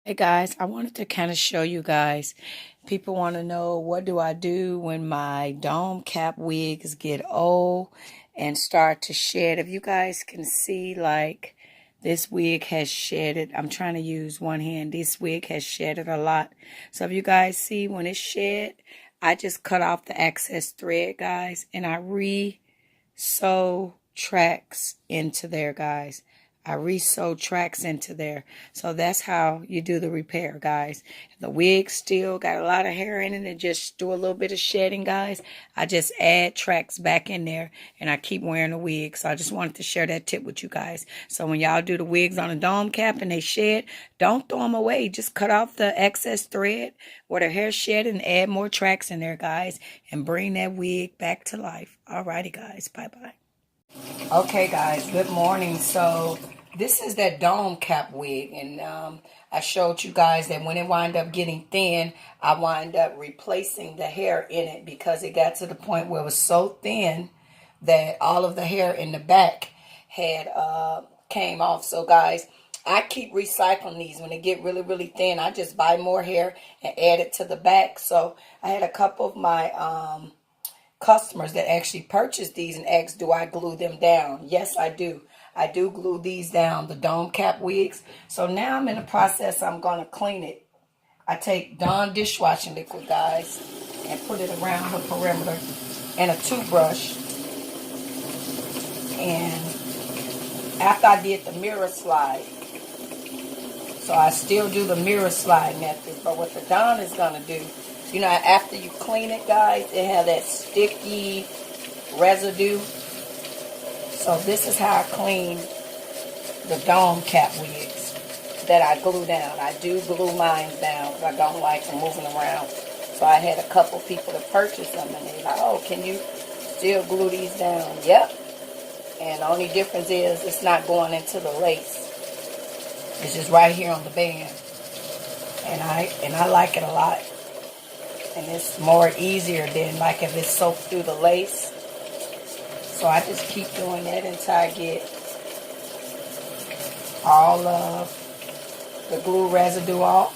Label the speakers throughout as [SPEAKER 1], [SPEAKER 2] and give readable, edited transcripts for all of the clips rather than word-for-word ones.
[SPEAKER 1] Hey guys, I wanted to kind of show you guys. People want to know, what do I do when my dome cap wigs get old and start to shed? If you guys can see, like, this wig has shedded. I'm trying to use one hand. This wig has shedded a lot. So if you guys see when it's shed, I just cut off the excess thread, guys, and I sew tracks into there, guys. I re-sew tracks into there. So that's how you do the repair, guys. If the wig still got a lot of hair in it and just do a little bit of shedding, guys, I just add tracks back in there and I keep wearing the wig. So I just wanted to share that tip with you guys. So when y'all do the wigs on a dome cap and they shed, don't throw them away. Just cut off the excess thread where the hair shed and add more tracks in there, guys, and bring that wig back to life. Alrighty, guys. Bye-bye. Okay, guys, good morning. So this is that dome cap wig, and I showed you guys that when it wound up getting thin, I wound up replacing the hair in it because it got to the point where it was so thin that all of the hair in the back had came off. So guys, I keep recycling these. When they get really, really thin, I just buy more hair and add it to the back. So I had a couple of my customers that actually purchased these and asked, do I glue them down? Yes, I do. I do glue these down, the dome cap wigs. So now I'm in the process, I'm going to clean it. I take Dawn dishwashing liquid, guys, and put it around her perimeter and a toothbrush. And after I did the mirror slide, so I still do the mirror slide method, but what the Dawn is going to do, you know, after you clean it, guys, it has that sticky residue. So this is how I clean the dome cap wigs that I glue down. I do glue mine down because I don't like them moving around. So I had a couple people to purchase them, and they're like, oh, can you still glue these down? Yep. And the only difference is it's not going into the lace. It's just right here on the band. And I like it a lot. And it's more easier than like if it's soaked through the lace. So I just keep doing that until I get all of the glue residue off.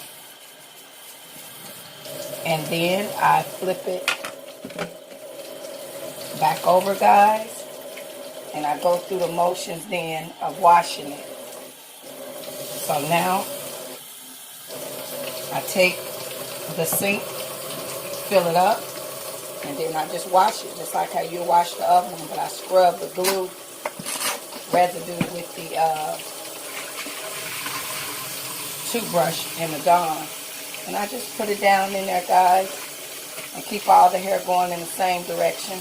[SPEAKER 1] And then I flip it back over, guys. And I go through the motions then of washing it. So now I take the sink, fill it up, and then I just wash it, just like how you wash the other one, but I scrub the glue residue with the toothbrush and the Dawn. And I just put it down in there, guys, and keep all the hair going in the same direction.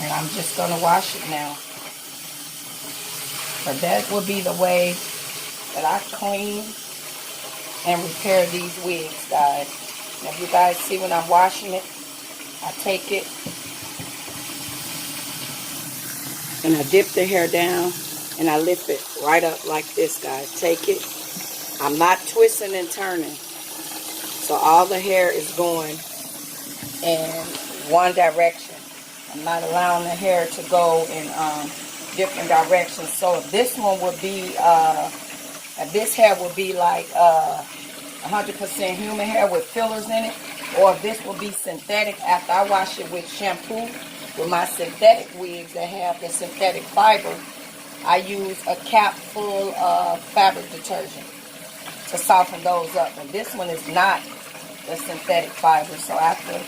[SPEAKER 1] And I'm just going to wash it now. So that will be the way that I clean and repair these wigs, guys. And if you guys see when I'm washing it, I take it and I dip the hair down and I lift it right up like this, guys. Take it. I'm not twisting and turning. So all the hair is going in one direction. I'm not allowing the hair to go in different directions. So this one would be, this hair would be like 100% human hair with fillers in it, or this will be synthetic after I wash it with shampoo. With my synthetic wigs that have the synthetic fiber, I use a cap full of fabric detergent to soften those up. And this one is not the synthetic fiber. So after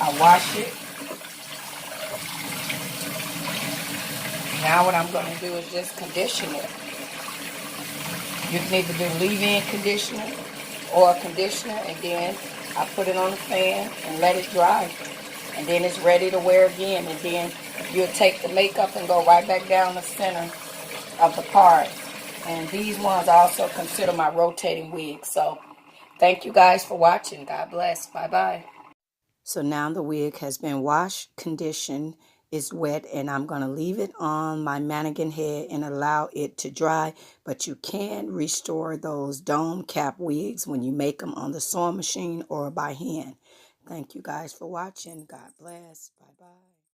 [SPEAKER 1] I wash it, now what I'm going to do is just condition it. You can either do leave-in conditioner or conditioner, and then I put it on the fan and let it dry. And then it's ready to wear again. And then you'll take the makeup and go right back down the center of the part. And these ones I also consider my rotating wigs. So thank you guys for watching. God bless. Bye-bye. So now the wig has been washed, conditioned, it's wet, and I'm going to leave it on my mannequin head and allow it to dry. But you can restore those dome cap wigs when you make them on the sewing machine or by hand. Thank you guys for watching. God bless. Bye-bye.